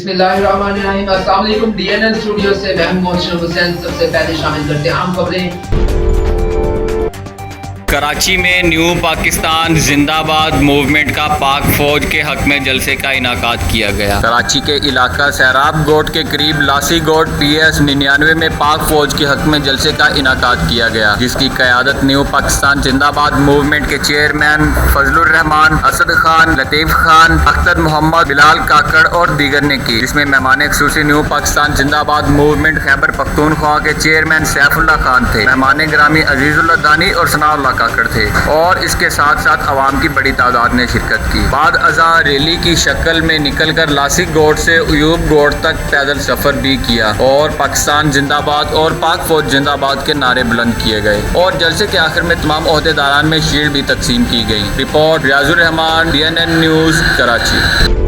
बिस्मिल्लाहिर्रहमानिर्रहीम। अस्सलाम वालेकुम। DNN स्टूडियो से मैं हूं मोहसिन हुसैन। सबसे पहले शामिल करते हैं आम खबरें। कराची में न्यू पाकिस्तान जिंदाबाद मूवमेंट का पाक फौज के हक में जलसे का इनाकाद किया गया। कराची के इलाका सैराब गोट के करीब लासी गोट PS 99 में पाक फौज के हक में जलसे का इनाकाद किया गया, जिसकी क़यादत न्यू पाकिस्तान जिंदाबाद मूवमेंट के चेयरमैन फजलुर रहमान, असद खान, लतीफ़ खान, अख्तर मोहम्मद, बिलाल काकड़ और दीगर ने की, जिसमें मेहमान खुसूसी न्यू पाकिस्तान जिंदाबाद मूवमेंट खैबर पख्तूनख्वा के चेयरमैन सैफुल्लाह खान थे। मेहमान ग्रामी अजीजुल्लाह दानी और सनाउल्लाह काकड़ थे और इसके साथ साथ अवाम की बड़ी तादाद ने शिरकत की। बाद अज़ां रैली की शक्ल में निकल कर लासी गोट से उयूब गोट तक पैदल सफर भी किया और पाकिस्तान जिंदाबाद और पाक फौज जिंदाबाद के नारे बुलंद किए गए और जलसे के आखिर में तमाम ओहदेदारान में शील्ड भी तकसीम की गई। Report Riazur Rahman, DNN news, Karachi.